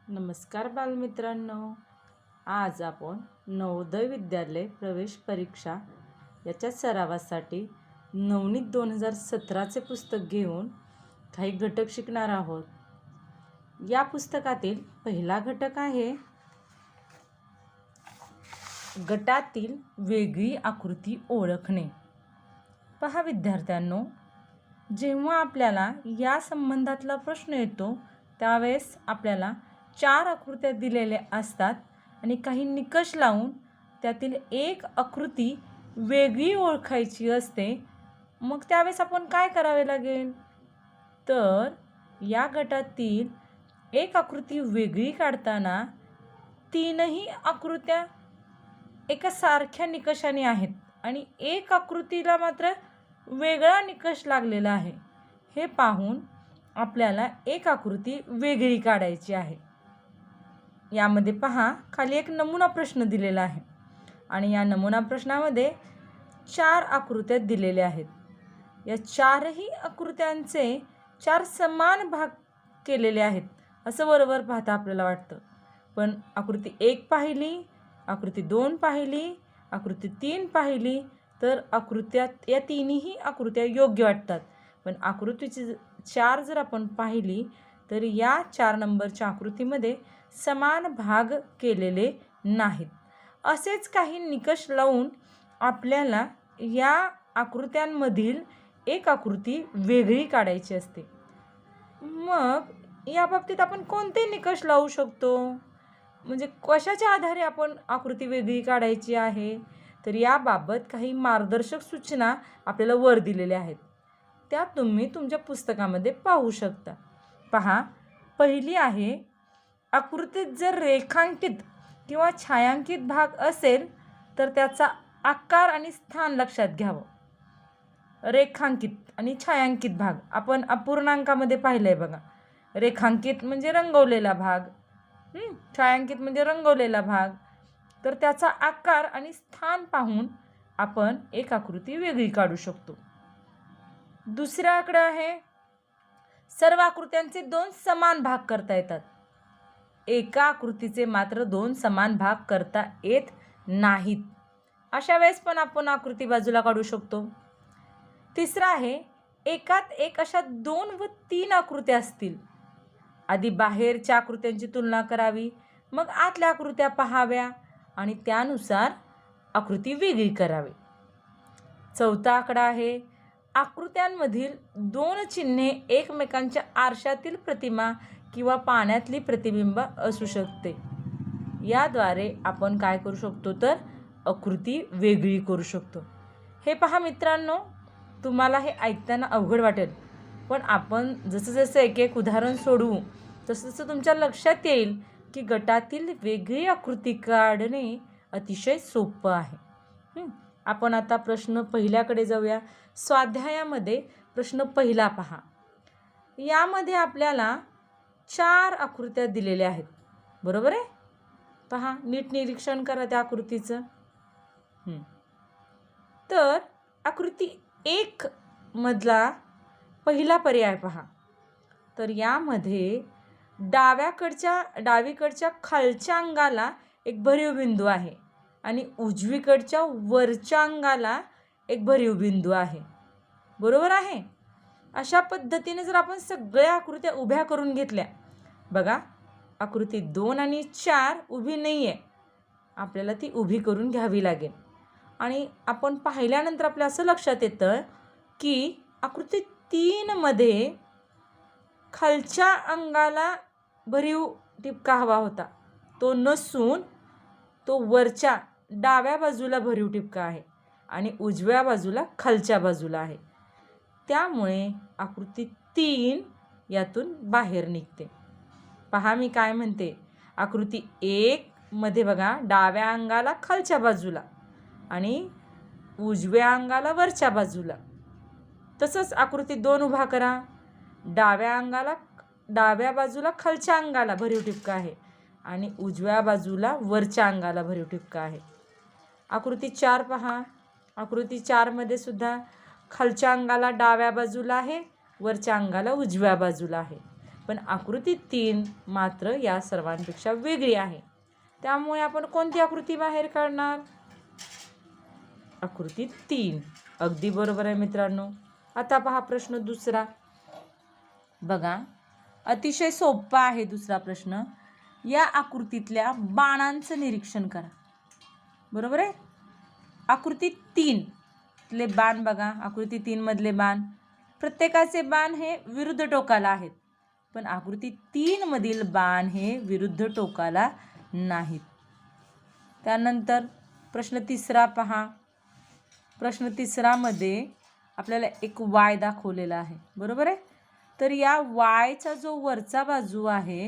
नमस्कार बालमित्रांनो, आज आपण नवोदय विद्यालय प्रवेश परीक्षा याच्या सरावासाठी नवनीत 2017चे पुस्तक घेऊन काही घटक शिकणार आहोत. या पुस्तकातील पहिला घटक आहे गटातील वेगळी आकृती ओळखणे. पहा विद्यार्थ्यांनो, जेव्हा आपल्याला या संबंधातला प्रश्न येतो त्यावेळेस आपल्याला 4 आकृत्या दिलेल्या असतात आणि काही निकष लावून त्यातील एक आकृती वेगळी ओळखायची असते. मग त्यावेळेस आपण काय करावे लागेल, तर या गटातील एक आकृती वेगळी काढताना तीनही आकृत्या एका सारख्या निकषाने आहेत आणि एक आकृतीला मात्र वेगळा निकष लागलेला आहे. हे पाहून आपल्याला एक आकृती वेगळी काढायची आहे. यामध्ये पहा, खाली एक नमुना प्रश्न दिलेला आहे आणि या नमुना प्रश्नामध्ये 4 आकृत्या दिलेल्या आहेत. या 4ही आकृत्यांचे 4 समान भाग केलेले आहेत असं वरवर पाहता आपल्याला वाटतं. पण आकृती 1 पाहिली, आकृती 2 पाहिली, आकृती 3 पाहिली तर या तिन्ही आकृत्या योग्य वाटतात. पण आकृतीची 4 जर आपण पाहिली तर या 4 नंबरच्या आकृतीमध्ये समान भाग केलेले नाहीत. असेच काही निकष लावून आपल्याला या आकृत्यांमधील एक आकृती वेगळी काढायची असते. मग या बाबतीत आपण कोणते निकष लावू शकतो, म्हणजे कशाच्या आधारे आपण आकृती वेगळी काढायची आहे, तर याबाबत काही मार्गदर्शक सूचना आपल्याला वर दिलेल्या आहेत. त्या तुम्ही तुमच्या पुस्तकामध्ये पाहू शकता. पहा, पहिली आहे, आकृतीत जर रेखांकित किंवा छायांकित भाग असेल तर त्याचा आकार आणि स्थान लक्षात घ्यावं. रेखांकित आणि छायांकित भाग आपण अपूर्णांकामध्ये पाहिलं आहे बघा. रेखांकित म्हणजे रंगवलेला भाग, छायांकित म्हणजे रंगवलेला भाग. तर त्याचा आकार आणि स्थान पाहून आपण एक आकृती वेगळी काढू शकतो. दुसरा आकडा आहे, सर्व आकृत्यांचे 2 समान भाग करता येतात. एका आकृतीचे मात्र 2 समान भाग करता येत नाहीत. अशा वेळेस पण आपण आकृती बाजूला काढू शकतो. तिसरा आहे, एकात एक अशा 2 व 3 आकृत्या असतील. आधी बाहेरच्या आकृत्यांची तुलना करावी, मग आतल्या आकृत्या पाहाव्या आणि त्यानुसार आकृती वेगळी करावी. चौथा आकडा आहे, आकृत्यांमधील 2 चिन्हे एकमेकांच्या आरशातील प्रतिमा किंवा पाण्यातली प्रतिबिंब असू शकते. याद्वारे आपण काय करू शकतो, तर आकृती वेगळी करू शकतो. हे पहा मित्रांनो, तुम्हाला हे ऐकताना अवघड वाटेल, पण आपण जसं जसं एक एक उदाहरण सोडवू तसं तसं तुमच्या लक्षात येईल की गटातील वेगळी आकृती काढणे अतिशय सोपं आहे. आपण आता प्रश्न पहिल्याकडे जाऊया. स्वाध्यायामध्ये प्रश्न पहिला पहा. यामध्ये आपल्याला 4 आकृत्या दिलेल्या आहेत, बरोबर आहे. पहा, नीट निरीक्षण करा त्या आकृतीचं. तर आकृती 1 मधला पहिला पर्याय पहा. तर यामध्ये डावीकडच्या खालच्या अंगाला एक भरीव बिंदू आहे आणि उजवीकडच्या वरच्या अंगाला एक भरीव बिंदू आहे, बरोबर आहे. अशा पद्धतीने जर आपण सगळ्या आकृत्या उभ्या करून घेतल्या, बघा आकृती 2 आणि 4 उभी नाही आहे, आपल्याला ती उभी करून घ्यावी लागेल. आणि आपण पाहिल्यानंतर आपल्या असं लक्षात येतं की आकृती 3 मध्ये खालच्या अंगाला भरीव टिपका हवा होता, तो नसून तो वरच्या डाव्या बाजूला भरीव टिपका आहे आणि उजव्या बाजूला खालच्या बाजूला आहे. त्यामुळे आकृती 3 यातून बाहेर निघते. पहा मी काय म्हणते, आकृती 1 मध्ये बघा डाव्या अंगाला खालच्या बाजूला आणि उजव्या अंगाला वरच्या बाजूला. तसंच आकृती 2 उभा करा, डाव्या बाजूला खालच्या अंगाला भरीव टिपका आहे आणि उजव्या बाजूला वरच्या अंगाला भरीव टिपका आहे. आकृती 4 पहा, आकृती 4 मध्ये सुद्धा खालच्या अंगाला डाव्या बाजूला आहे, वरच्या अंगाला उजव्या बाजूला आहे. पण आकृती 3 मात्र या सर्वांपेक्षा वेगळी आहे. त्यामुळे आपण कोणती आकृती बाहेर काढणार? आकृती 3. अगदी बरोबर आहे मित्रांनो. आता पहा प्रश्न दुसरा. बघा, अतिशय सोपा आहे दुसरा प्रश्न. या आकृतीतल्या बाणांचं निरीक्षण करा. बरोबर आहे. आकृती 3 तले बाण बघा. आकृती 3 मधले बाण, प्रत्येकाचे बाण हे विरुद्ध टोकाला आहेत, पण आकृती 3 मधील बाण हे विरुद्ध टोकाला नाहीत. त्यानंतर प्रश्न तिसरा पहा. प्रश्न तिसरामध्ये आपल्याला एक वाय दाखवलेला आहे. बरोबर आहे. तर या वायचा जो वरचा बाजू आहे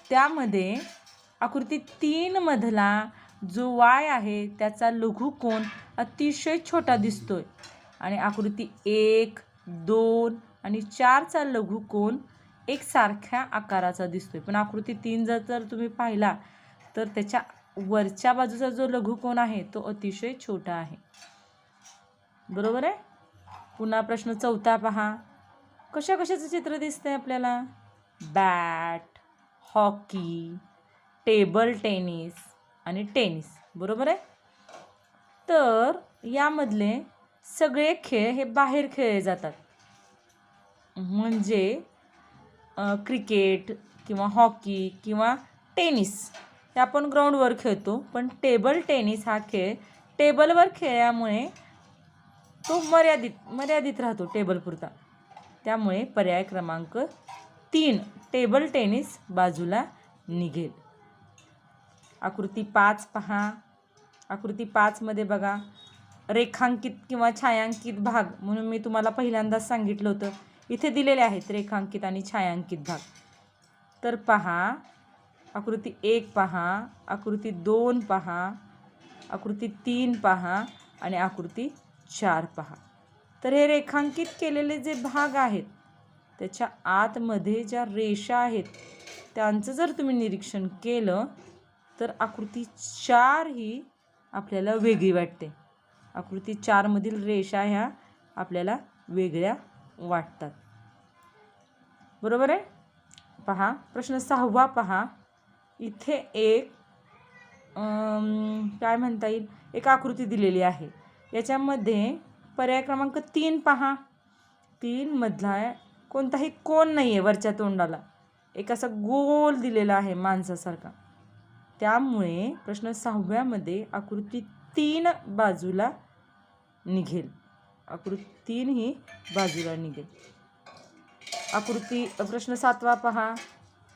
त्यामध्ये आकृती 3 मधला जो वाय आहे त्याचा लघुकोन अतिशय छोटा दिसतोय आणि आकृती 1, 2 आणि 4चा लघुकोन एकसारख्या आकाराचा दिसतोय. पण आकृती 3 जर तुम्ही पाहिला तर त्याच्या वरच्या बाजूचा जो लघुकोन आहे तो अतिशय छोटा आहे. बरोबर आहे. पुन्हा प्रश्न चौथा पहा. कशाचं चित्र दिसतंय आपल्याला? बॅट, हॉकी, टेबल टेनिस आणि टेनिस. बरोबर आहे. तर यामधले सगळे खेळ हे बाहेर खेळले जातात. म्हणजे क्रिकेट किंवा हॉकी किंवा टेनिस हे आपण ग्राउंडवर खेळतो, पण टेबल टेनिस हा खेळ टेबलवर खेळल्यामुळे तो मर्यादित राहतो टेबलपुरता. त्यामुळे पर्याय क्रमांक 3 टेबल टेनिस बाजूला निघेल. आकृती 5 पहा. आकृती 5 मध्ये बघा, रेखांकित किंवा छायांकित भाग म्हणून मी तुम्हाला पहिल्यांदाच सांगितलं होतं. इथे दिलेले आहेत रेखांकित आणि छायांकित भाग. तर पहा, आकृती 1 पहा, आकृती 2 पहा, आकृती 3 पहा आणि आकृती 4 पहा. तर हे रेखांकित केलेले जे भाग आहेत त्याच्या आतमध्ये ज्या रेषा आहेत त्यांचं जर तुम्ही निरीक्षण केलं तर आकृती 4 ही आपल्याला वेगळी वाटते. आकृती 4 मधील रेषा ह्या आपल्याला वेगळ्या वाटतात. बरोबर आहे. पहा प्रश्न 6 पहा. इथे एक काय म्हणता येईल, एक आकृती दिलेली आहे. याच्यामध्ये पर्याय क्रमांक 3 पहा. 3 मधला कोणताही कोण नाही आहे वरच्या तोंडाला. एक असा गोल दिलेला आहे माणसासारखा. त्यामुळे प्रश्न 6 मध्ये आकृती 3 बाजूला निघेल. आकृती 3 ही बाजूला निघेल. प्रश्न 7 पहा.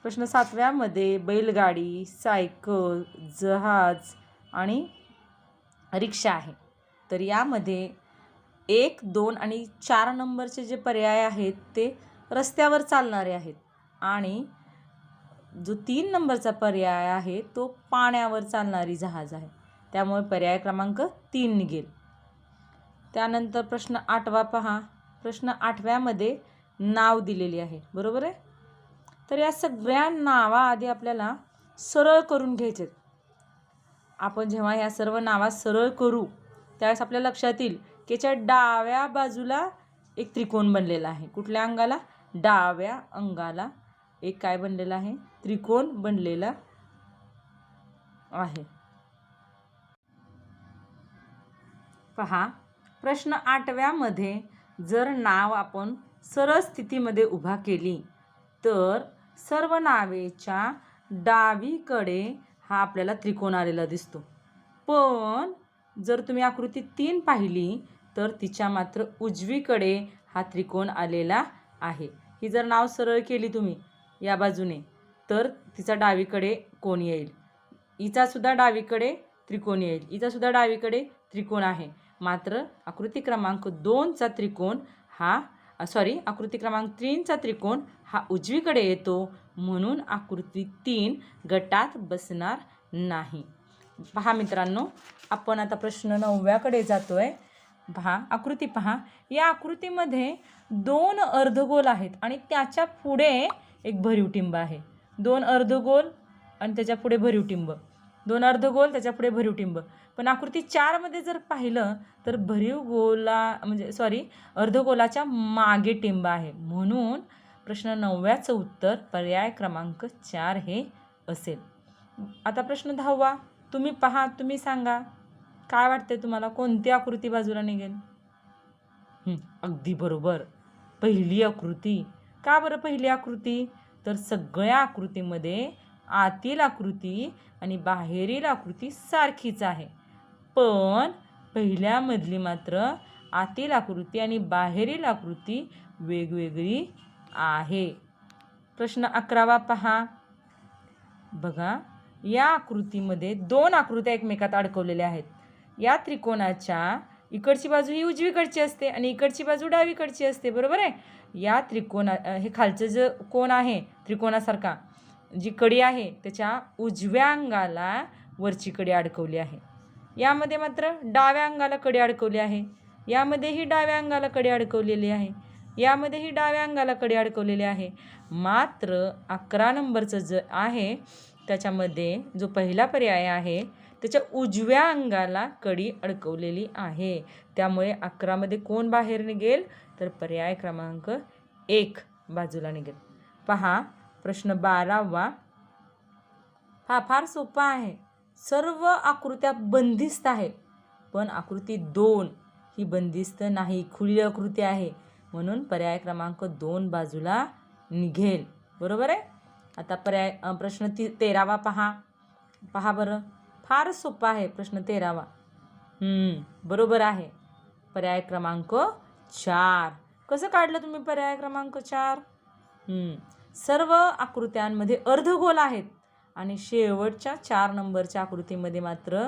प्रश्न 7 मध्ये बैलगाडी, सायकल, जहाज आणि रिक्षा आहे. तर यामध्ये 1, 2 आणि 4 नंबरचे जे पर्याय आहेत ते रस्त्यावर चालणारे आहेत आणि जो 3 नंबरचा पर्याय आहे तो पाण्यावर चालणारी जहाज आहे. त्यामुळे पर्याय क्रमांक 3 निघेल. त्यानंतर प्रश्न 8 पहा. प्रश्न 8 मध्ये नाव दिलेली आहे. बरोबर आहे. तर या सगळ्या नावा आधी आपल्याला सरळ करून घ्यायचे. आपण जेव्हा या सर्व नावा सरळ करू त्यावेळेस आपल्या लक्षात येईल की याच्या डाव्या बाजूला एक त्रिकोण बनलेला आहे. कुठल्या अंगाला? डाव्या अंगाला एक काय बनलेला आहे? त्रिकोण बनलेला आहे. पहा प्रश्न 8 मध्ये जर नाव आपण सरळ स्थितीमध्ये उभा केली तर सर्व नावेच्या डावीकडे हा आपल्याला त्रिकोण आलेला दिसतो. पण जर तुम्ही आकृती 3 पाहिली तर तिच्या मात्र उजवीकडे हा त्रिकोण आलेला आहे. ही जर नाव सरळ केली तुम्ही या बाजूने तर तिचा डावीकडे कोण येईल. हिचा सुद्धा डावीकडे त्रिकोण येईल. हिचा सुद्धा डावीकडे त्रिकोण आहे. मात्र आकृती क्रमांक 2चा त्रिकोण हा आकृती क्रमांक 3चा त्रिकोण हा उजवीकडे येतो, म्हणून आकृती 3 गटात बसणार नाही. पहा मित्रांनो, आपण आता प्रश्न 9कडे जातोय. पहा आकृती पहा. या आकृतीमध्ये 2 अर्धगोल आहेत आणि त्याच्या पुढे एक भरीव टिंब आहे. 2 अर्धगोल आणि त्याच्या पुढे भरीव टिंब. 2 अर्धगोल त्याच्या पुढे भरीव टिंब. पण आकृती 4 मध्ये जर पाहिलं तर अर्धगोलाच्या मागे टिंब आहे. म्हणून प्रश्न 9चं उत्तर पर्याय क्रमांक 4 हे असेल. आता प्रश्न 10वा. तुम्ही पहा, तुम्ही सांगा, काय वाटते तुम्हाला, कोणती आकृती बाजूला निघेल? अगदी बरोबर, पहिली आकृती. का बरं पहिली आकृती? तर सगळ्या आकृतीमध्ये आतील आकृती आणि बाहेरील आकृती सारखीच आहे, पण पहिल्यामधली मात्र आतील आकृती आणि बाहेरील आकृती वेगवेगळी आहे. प्रश्न 11वा पहा. बघा, या आकृतीमध्ये 2 आकृत्या एकमेकात अडकवलेल्या आहेत. या त्रिकोणाच्या इकडची बाजू ही उजवीकडची असते आणि इकडची बाजू डावीकडची असते, बरोबर आहे. या हे खालचं जे कोण आहे त्रिकोणासारखा, जी कडी आहे त्याच्या उजव्या अंगाला वरची कडी अडकवली आहे. यामध्ये मात्र डाव्या अंगाला कडी अडकवली आहे. यामध्येही डाव्या अंगाला कडी अडकवलेली आहे. यामध्येही डाव्या अंगाला कडी अडकवलेली आहे. मात्र 11 नंबरचं जे आहे त्याच्यामध्ये जो पहिला पर्याय आहे त्याच्या उजव्या अंगाला कडी अडकवलेली आहे. त्यामुळे 11मध्ये कोण बाहेर निघेल? तर पर्याय क्रमांक 1 बाजूला निघेल. पहा प्रश्न 12वा. फार सोपा आहे. सर्व आकृत्या बंदिस्त आहे, पण आकृती 2 ही बंदिस्त नाही, खुली आकृती आहे, म्हणून पर्याय क्रमांक 2 बाजूला निघेल, बरोबर आहे. आता प्रश्न 13वा पहा बरं, फार सोपा आहे प्रश्न 13वा. बरोबर आहे, पर्याय क्रमांक 4. कसं काढलं तुम्ही पर्याय क्रमांक 4? सर्व आकृत्यांमध्ये अर्धगोल आहेत आणि शेवटच्या 4 नंबरच्या आकृतीमध्ये मात्र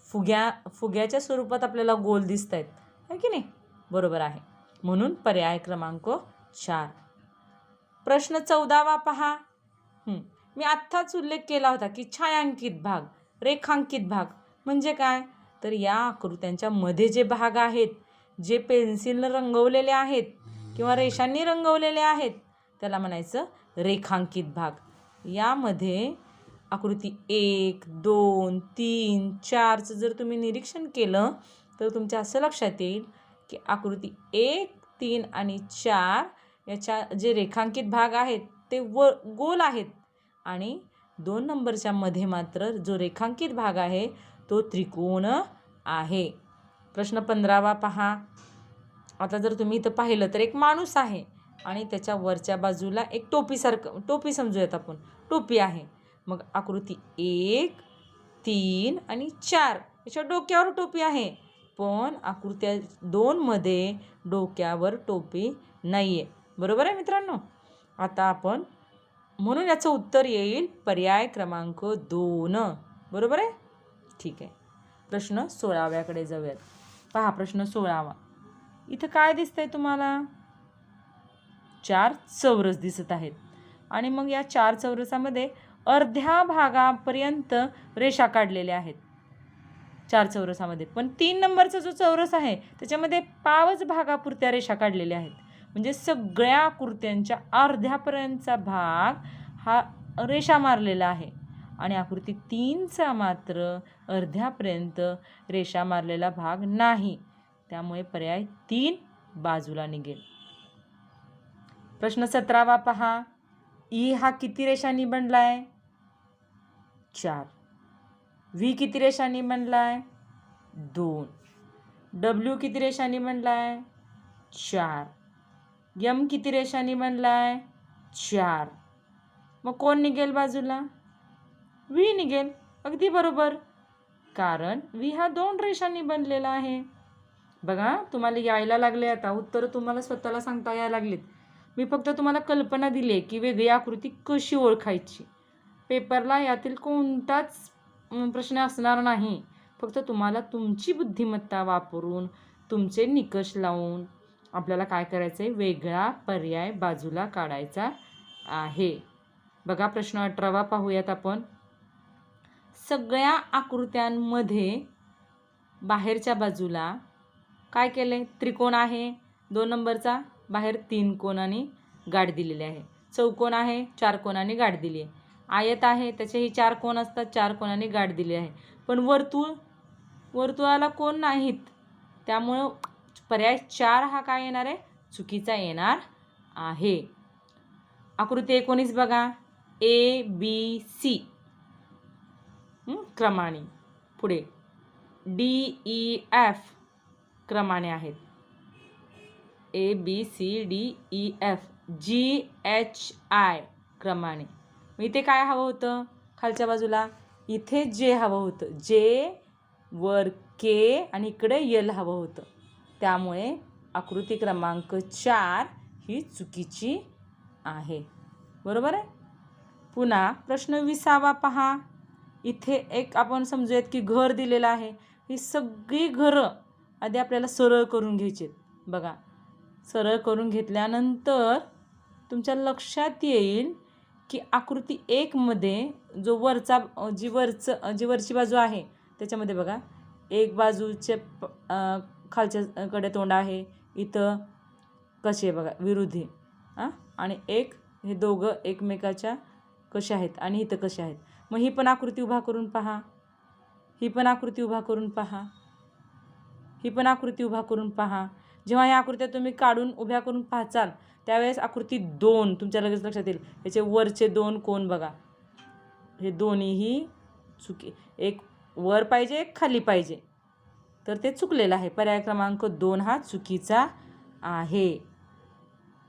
फुग्याच्या स्वरूपात आपल्याला गोल दिसत आहेत, है की नाही? बरोबर आहे, म्हणून पर्याय क्रमांक 4. प्रश्न 14वा पहा. मी आत्ताच उल्लेख केला होता की छायांकित भाग, रेखांकित भाग म्हणजे काय? तर या आकृत्यांच्या मध्ये जे भाग आहेत, जे पेन्सिलनं रंगवलेले आहेत किंवा रेषांनी रंगवलेले आहेत, त्याला म्हणायचं रेखांकित भाग. यामध्ये आकृती 1, 2, 3, 4चं जर तुम्ही निरीक्षण केलं तर तुमच्या असं लक्षात येईल की आकृती 1, 3 आणि 4 याच्या जे रेखांकित भाग आहेत ते गोल आहेत आणि 2 नंबरच्या मध्ये मात्र जो रेखांकित भाग आहे तो त्रिकोण आहे. प्रश्न 15वा पहा. आता जर तुम्ही इथं पाहिलं तर एक माणूस आहे आणि त्याच्या वरच्या बाजूला एक टोपी समजूयात आपण, टोपी आहे. मग आकृती 1, 3 आणि 4 याच्या डोक्यावर टोपी आहे, पण आकृत्या 2 मध्ये डोक्यावर टोपी नाही आहे, बरोबर आहे मित्रांनो. आता आपण म्हणून याचं उत्तर येईल पर्याय क्रमांक 2, बरोबर आहे. ठीक आहे, प्रश्न 16व्याकडे जाऊयात. पहा प्रश्न 16वा. इथं काय दिसतंय तुम्हाला? 4 चौरस दिसत आहेत आणि मग या 4 चौरसामध्ये अर्ध्या भागापर्यंत रेषा काढलेल्या आहेत 4 चौरसामध्ये, पण 3 नंबरचा जो चौरस आहे त्याच्यामध्ये पावच भागापुरत्या रेषा काढलेल्या आहेत. म्हणजे सगळ्या आकृत्यांच्या अर्ध्यापर्यंतचा भाग हा रेषा मारलेला आहे आणि आकृती 3चा मात्र अर्ध्यापर्यंत रेषा मारलेला भाग नाही. त्यामुळे पर्याय 3 बाजूला निघेल. प्रश्न 17वा पहा. ई हा किती रेषांनी बनला आहे? 4. व्ही किती रेषांनी बनला आहे? 2. डब्ल्यू किती रेषांनी बनला आहे? 4. यम किती रेषांनी बनला आहे? 4. मग कोण निघेल बाजूला? व्ही निघेल. अगदी बरोबर, कारण व्ही हा 2 रेषांनी बनलेला आहे. बघा, तुम्हाला यायला लागले आता उत्तरं, तुम्हाला स्वतःला सांगता यायला लागलीत. मी फक्त तुम्हाला कल्पना दिली आहे की वेगळी आकृती कशी ओळखायची. पेपरला यातील कोणताच प्रश्न असणार नाही. फक्त तुम्हाला तुमची बुद्धिमत्ता वापरून, तुमचे निकष लावून आपल्याला काय करायचं आहे, वेगळा पर्याय बाजूला काढायचा आहे. बघा प्रश्न 18वा पाहूयात आपण. सगळ्या आकृत्यांमध्ये बाहेरच्या बाजूला काय केले? त्रिकोण आहे 2 नंबरचा, बाहेर 3 कोणांनी गाठ दिलेली आहे. चौकोन आहे 4 कोणांनी गाठ दिली आहे. आयत आहे त्याचेही 4 कोण असतात, 4 कोणांनी गाठ दिली आहे. पण वर्तुळाला कोण नाहीत, त्यामुळं पर्याय 4 हा काय येणार आहे? चुकीचा येणार आहे. आकृती 19 बघा, ए बी सी क्रमाने, पुढे डी ई एफ क्रमाने आहेत, A B C D E F, G H I क्रमाने. मग इथे काय हवं होतं खालच्या बाजूला, इथे जे हवं होतं, जे वर के आणि इकडे यल हवं होतं. त्यामुळे आकृती क्रमांक 4 ही चुकीची आहे. बरोबर आहे. पुन्हा प्रश्न 20 पहा. इथे एक आपण समजूयात की घर दिलेलं आहे. ही सगळी घरं आधी आपल्याला सरळ करून घ्यायची आहेत. बघा, सरळ करून घेतल्यानंतर तुमच्या लक्षात येईल की आकृती 1 मध्ये जो जी वरची बाजू आहे त्याच्यामध्ये बघा, एक बाजूचे खालच्याकडे तोंड आहे, इथं कसे बघा विरुद्ध आणि एक, हे दोघं एकमेकाच्या कसे आहेत आणि इथं कसे आहेत. मग ही पण आकृती उभा करून पहा, ही पण आकृती उभा करून पहा, ही पण आकृती उभा करून पहा. जेव्हा ह्या आकृत्या तुम्ही काढून उभ्या करून पाहाल त्यावेळेस आकृती 2 तुमच्या लगेच लक्षात येईल. याचे वरचे 2 कोण बघा, हे दोन्हीही चुकी, एक वर पाहिजे एक खाली पाहिजे, तर ते चुकलेलं आहे. पर्याय क्रमांक 2 हा चुकीचा आहे.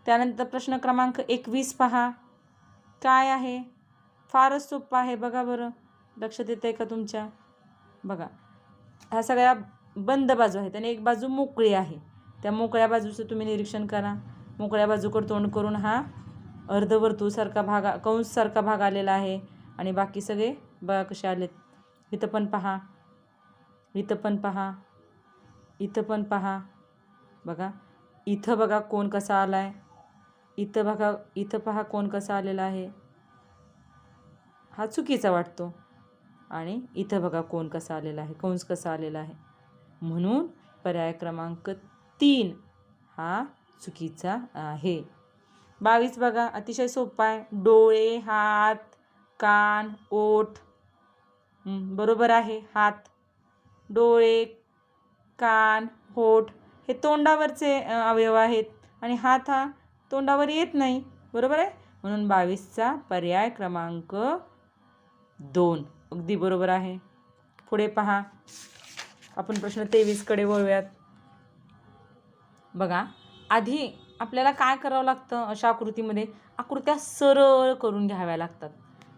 त्यानंतर प्रश्न क्रमांक 21 पहा. काय आहे, फारच सोपं आहे. बघा बरं, लक्षात येतं आहे का तुमच्या. बघा, ह्या सगळ्या बंद बाजू आहेत आणि एक बाजू मोकळी आहे. त्या मोकळ्या बाजूचं तुम्ही निरीक्षण करा. मोकळ्या बाजूकडे तोंड करून हा अर्धवर्तुळसारखा भाग, कंससारखा भाग आलेला आहे आणि बाकी सगळे बघा कसे आलेत. इथं पण पहा, इथं पण पहा, इथं पण पहा. बघा, इथं बघा कोण कसा आला आहे, इथं बघा, इथं पहा कोण कसा आलेला आहे, हा चुकीचा वाटतो. आणि इथं बघा कोण कसा आलेला आहे, कंस कसा आलेला आहे. म्हणून पर्याय क्रमांक 3 हा चुकीचा आहे. 22 बघा, अतिशय सोपा आहे. डोळे, हात, कान, ओठ. बरोबर आहे. हात, डोळे, कान, ओठ हे तोंडावरचे अवयव आहेत आणि हात हा तोंडावर येत नाही. बरोबर आहे. म्हणून 22चा पर्याय क्रमांक 2 अगदी बरोबर आहे. पुढे पहा, आपण प्रश्न 23कडे वळूयात. बघा, आधी आपल्याला काय करावं लागतं, अशा आकृतीमध्ये आकृत्या सरळ करून घ्याव्या लागतात.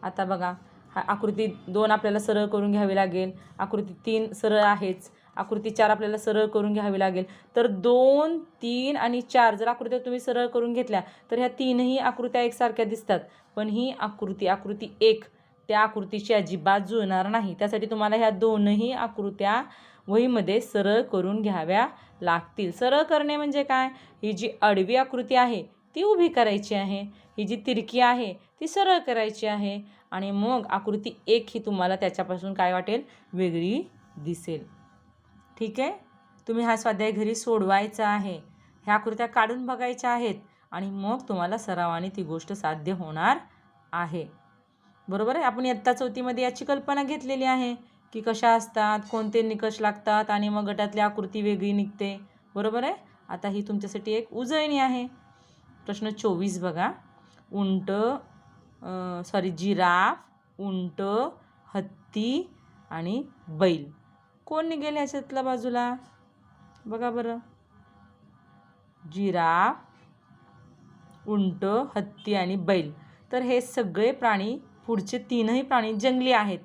आता बघा, हा आकृती 2 आपल्याला सरळ करून घ्यावी लागेल, आकृती 3 सरळ आहेच, आकृती 4 आपल्याला सरळ करून घ्यावी लागेल. तर 2, 3 आणि 4 जर आकृत्या तुम्ही सरळ करून घेतल्या तर ह्या तीनही आकृत्या एकसारख्या दिसतात. पण ही आकृती 1 त्या आकृतीची अजिबात जुळणार नाही. त्यासाठी तुम्हाला ह्या दोनही आकृत्या वहीमध्ये सरळ करून घ्याव्या लागतील. सरळ करणे म्हणजे काय, ही जी आडवी आकृती आहे ती उभी करायची आहे, ही जी तिरकी आहे ती सरळ करायची आहे आणि मग आकृती 1 ही तुम्हाला त्याच्यापासून काय वाटेल, वेगळी दिसेल. ठीक आहे. तुम्ही हा स्वाध्याय घरी सोडवायचा आहे, ह्या आकृत्या काढून बघायच्या आहेत आणि मग तुम्हाला सरावाने ती गोष्ट साध्य होणार आहे. बरोबर आहे. आपण इयत्ता 4थीमध्ये याची कल्पना घेतलेली आहे की कशा असतात, कोणते निकष लागतात आणि मग गटातली आकृती वेगळी निघते. बरोबर आहे. आता ही तुमच्यासाठी एक उजळणी आहे. प्रश्न 24 बघा. जिराफ, उंट, हत्ती आणि बैल कोण निघेल याच्यातल्या बाजूला. बघा बरं, जिराफ, उंट, हत्ती आणि बैल. तर हे सगळे प्राणी, पुढचे 3ही प्राणी जंगली आहेत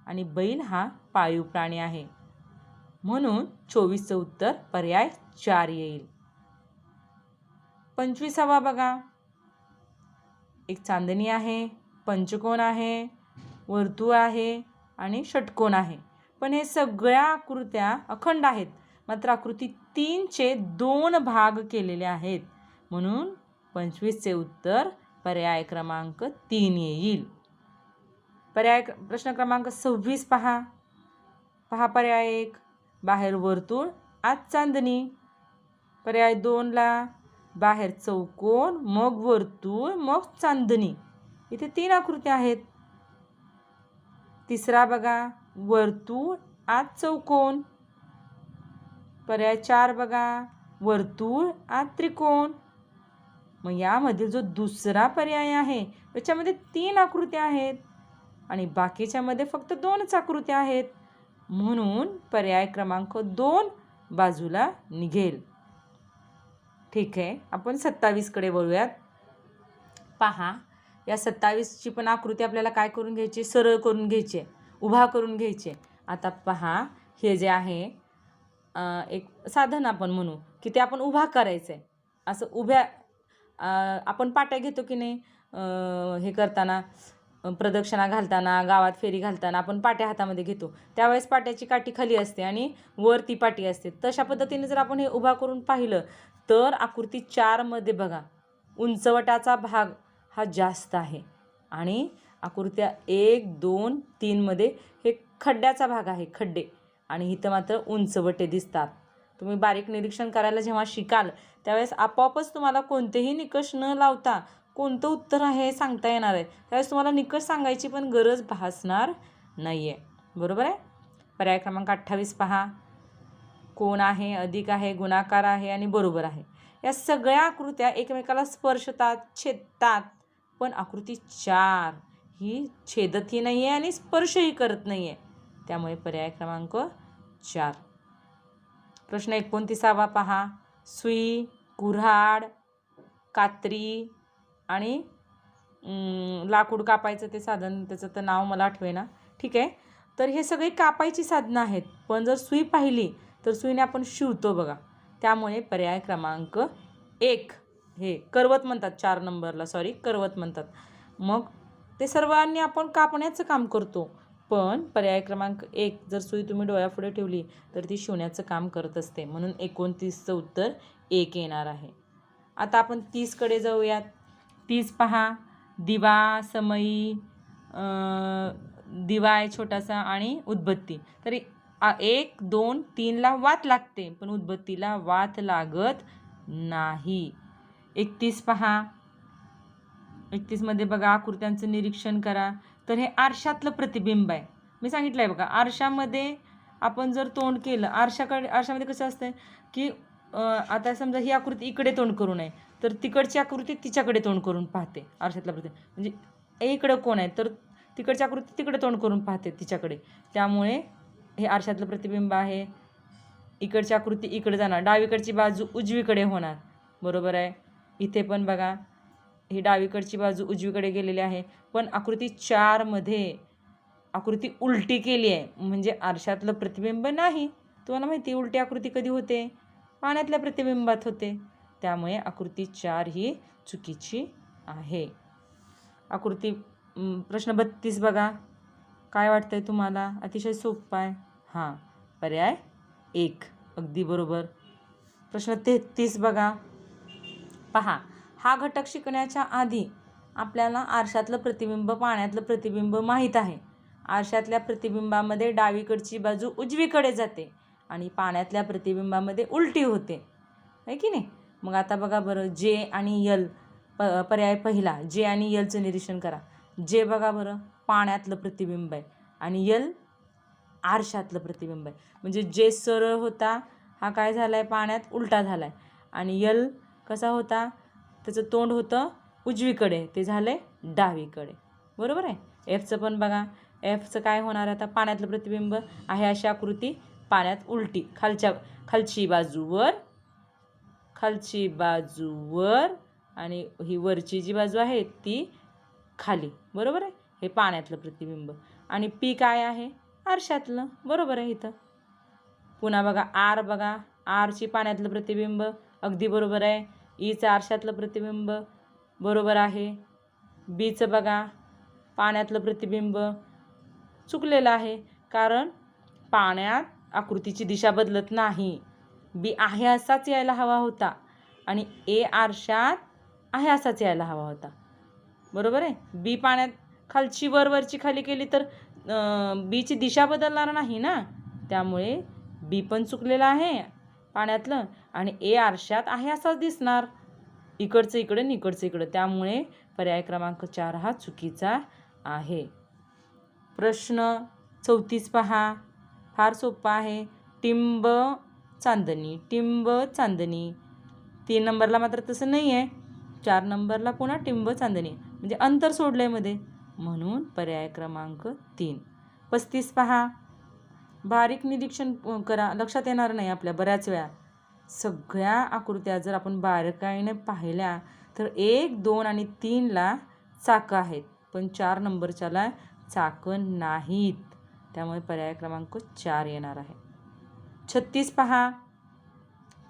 आणि बैल हा पाळीव प्राणी आहे. म्हणून 24चं उत्तर पर्याय 4 येईल. 25वा बघा. एक चांदणी आहे, पंचकोन आहे, वर्तुळ आहे आणि षटकोन आहे. पण हे सगळ्या आकृत्या अखंड आहेत, मात्र आकृती 3चे 2 भाग केलेले आहेत. म्हणून 25चे उत्तर पर्याय क्रमांक 3 येईल. प्रश्न क्रमांक 26 पहा. पर्याय 1, बाहेर वर्तुळ आत चांदणी. पर्याय 2ला बाहेर चौकोन, मग वर्तुळ, मग चांदणी. इथे 3 आकृत्या आहेत. तिसरा बघा, वर्तुळ आत चौकोन. पर्याय 4 बघा, वर्तुळ आत त्रिकोण. मग यामध्ये जो दुसरा पर्याय आहे त्याच्यामध्ये 3 आकृत्या आहेत आणि बाकीच्यामध्ये फक्त 2च आकृत्या आहेत, म्हणून पर्याय क्रमांक 2 बाजूला निघेल. ठीक आहे, आपण 27कडे वळूयात. पहा, या 27ची पण आकृती आपल्याला काय करून घ्यायची, सरळ करून घ्यायची, उभा करून घ्यायची. आता पहा, हे जे आहे एक साधन आपण म्हणू की ते आपण उभा करायचं आहे. असं उभ्या आपण पाट्या घेतो की नाही, हे करताना प्रदक्षिणा घालताना, गावात फेरी घालताना आपण पाट्या हातामध्ये घेतो, त्यावेळेस पाट्याची काठी खाली असते आणि वर ती पाटी असते. तशा पद्धतीने जर आपण हे उभा करून पाहिलं तर आकृती 4मध्ये बघा उंचवटाचा भाग हा जास्त आहे आणि आकृत्या 1, 2, 3मध्ये हे खड्ड्याचा भाग आहे, खड्डे, आणि इथं मात्र उंचवटे दिसतात. तुम्ही बारीक निरीक्षण करायला जेव्हा शिकाल त्यावेळेस आपोआपच तुम्हाला कोणतेही निकष न लावता कोणतं उत्तर आहे हे सांगता येणार आहे. त्यावेळेस तुम्हाला निकष सांगायची पण गरज भासणार नाही आहे. बरोबर आहे. पर्याय क्रमांक 28 पहा, कोण आहे, अधिक आहे, गुणाकार आहे आणि बरोबर आहे. या सगळ्या आकृत्या एकमेकाला स्पर्शतात, छेदतात, पण आकृती 4 ही छेदतही नाही आहे आणि स्पर्शही करत नाही आहे, त्यामुळे पर्याय क्रमांक 4. प्रश्न 29 पहा, सुई, कुऱ्हाड, कात्री आणि लाकूड कापायचं ते साधन, त्याचं तर नाव मला आठवेना. ठीक आहे, तर हे सगळे कापायची साधनं आहेत, पण जर सुई पाहिली तर सुईने आपण शिवतो बघा, त्यामुळे पर्याय क्रमांक 1 हे करवत म्हणतात, 4 नंबरला करवत म्हणतात. मग ते सर्वांनी आपण कापण्याचं काम करतो, पण पर्याय क्रमांक 1 जर सुई तुम्ही डोळ्यापुढे ठेवली तर ती शिवण्याचं काम करत असते, म्हणून 29चं उत्तर 1 येणार आहे. आता आपण 30कडे जाऊयात. 30 पहा, दिवा, समई, दिवा आहे छोटासा आणि उदबत्ती. तरी 1, 2, 3ला वात लागते, पण उदबत्तीला वात लागत नाही. 31 पहा, 31मध्ये बघा आकृत्यांचं निरीक्षण करा. तर हे आरशातलं प्रतिबिंब आहे. मी सांगितलं आहे बघा, आरशामध्ये आपण जर तोंड केलं, आरशामध्ये कसं असतं की आता समजा ही आकृती इकडे तोंड करू नये तर तिकडची आकृती तिच्याकडे तोंड करून पाहते. आरशातला प्रतिबिंब म्हणजे इकडं कोण आहे तर तिकडची आकृती तिकडे तोंड करून पाहते तिच्याकडे, त्यामुळे हे आरशातलं प्रतिबिंब आहे. इकडची आकृती इकडे जाणार, डावीकडची बाजू उजवीकडे होणार. बरोबर आहे. इथे पण बघा ही डावीकडची बाजू उजवीकडे गेलेली आहे, पण आकृती 4मध्ये आकृती उलटी केली आहे, म्हणजे आरशातलं प्रतिबिंब नाही. तुम्हाला माहिती उलटी आकृती कधी होते, पाण्यातल्या प्रतिबिंबात होते, त्यामुळे आकृती 4 ही चुकीची आहे. आकृती प्रश्न 32 बघा, काय वाटतंय तुम्हाला, अतिशय सोपं आहे. हां, पर्याय 1 अगदी बरोबर. प्रश्न 33 बघा, पहा, हा घटक शिकण्याच्या आधी आपल्याला आरशातलं प्रतिबिंब, पाण्यातलं प्रतिबिंब माहीत आहे. आरशातल्या प्रतिबिंबामध्ये डावीकडची बाजू उजवीकडे जाते आणि पाण्यातल्या प्रतिबिंबामध्ये उलटी होते, आहे की नाही. मग आता बघा बरं, जे आणि यल पर्याय पहिला, जे आणि यलचं निरीक्षण करा. जे बघा बरं पाण्यातलं प्रतिबिंब आहे आणि यल आरशातलं प्रतिबिंब आहे, म्हणजे जे सरळ होता हा काय झाला आहे, पाण्यात उलटा झाला आहे, आणि यल कसा होता, त्याचं तोंड होतं उजवीकडे, ते झालं आहे डावीकडे. बरोबर आहे. एफचं पण बघा, एफचं काय होणार आता, पाण्यातलं प्रतिबिंब आहे अशी आकृती पाण्यात उलटी, खालची बाजूवर आणि ही वरची जी बाजू आहे ती खाली. बरोबर आहे. हे पाण्यातलं प्रतिबिंब. आणि पी काय आहे, आरशातलं. बरोबर आहे. इथं पुन्हा बघा आर, बघा आरची पाण्यातलं प्रतिबिंब अगदी बरोबर आहे. ईचं आरशातलं प्रतिबिंब बरोबर आहे. बीचं बघा पाण्यातलं प्रतिबिंब चुकलेलं आहे, कारण पाण्यात आकृतीची दिशा बदलत नाही. बी आहे असाच यायला हवा होता आणि ए आरशात आहे असाच यायला हवा होता. बरोबर आहे. बी पाण्यात खालची वरची खाली केली तर बीची दिशा बदलणार नाही ना, त्यामुळे बी पण चुकलेलं आहे पाण्यातलं आणि ए आरशात आहे असाच दिसणार, इकडचं इकडे आणि इकडचं इकडं, त्यामुळे पर्याय क्रमांक 4 हा चुकीचा आहे. प्रश्न 34 पहा, फार सोपा आहे. टिंब चांदणी, 3 नंबरला मात्र तसं नाही आहे. 4 नंबरला पुन्हा टिंब चांदणी म्हणजे अंतर सोडलंय मध्ये, म्हणून पर्याय क्रमांक 3. 35 पहा. बारीक निरीक्षण करा, लक्षात येणार नाही आपल्या बऱ्याच वेळा. सगळ्या आकृत्या जर आपण बारकाईने पाहिल्या तर 1, 2 आणि 3ला चाकं आहेत, पण 4 नंबरच्याला चाकं नाहीत. त्यामुळे पर्याय क्रमांक 4 येणार आहे. 36 पहा.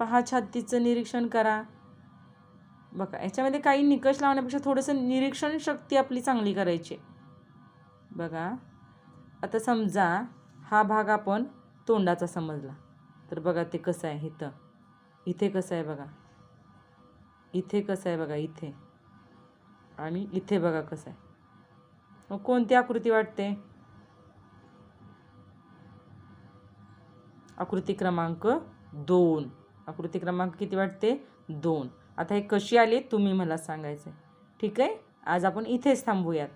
36चं निरीक्षण करा. बघा, याच्यामध्ये काही निकष लावण्यापेक्षा थोडंसं निरीक्षण शक्ती आपली चांगली करायची. बघा, आता समजा हा भाग आपण तोंडाचा समजला, तर बघा ते कसं आहे इथं, इथे कसं आहे बघा, इथे कसं आहे बघा, इथे आणि इथे बघा कसं आहे. मग कोणती आकृती वाटते? आकृती क्रमांक 2. आकृती क्रमांक किती वाटते? 2. आता हे कशी आली तुम्ही मला सांगायचं आहे. ठीक आहे, आज आपण इथेच थांबूयात.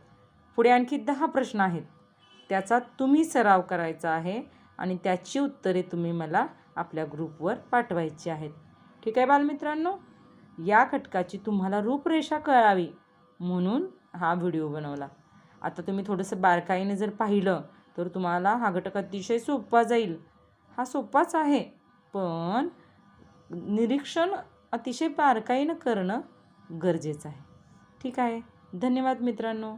पुढे आणखी 10 प्रश्न आहेत, त्याचा तुम्ही सराव करायचा आहे आणि त्याची उत्तरे तुम्ही मला आपल्या ग्रुपवर पाठवायची आहेत. ठीक आहे बालमित्रांनो, या घटकाची तुम्हाला रूपरेषा कळावी म्हणून हा व्हिडिओ बनवला. आता तुम्ही थोडंसं बारकाईने जर पाहिलं तर तुम्हाला हा घटक अतिशय सोपा जाईल. हा सोपाच आहे, पण निरीक्षण अतिशय बारकाईनं करणं गरजेचं आहे. ठीक आहे, धन्यवाद मित्रांनो.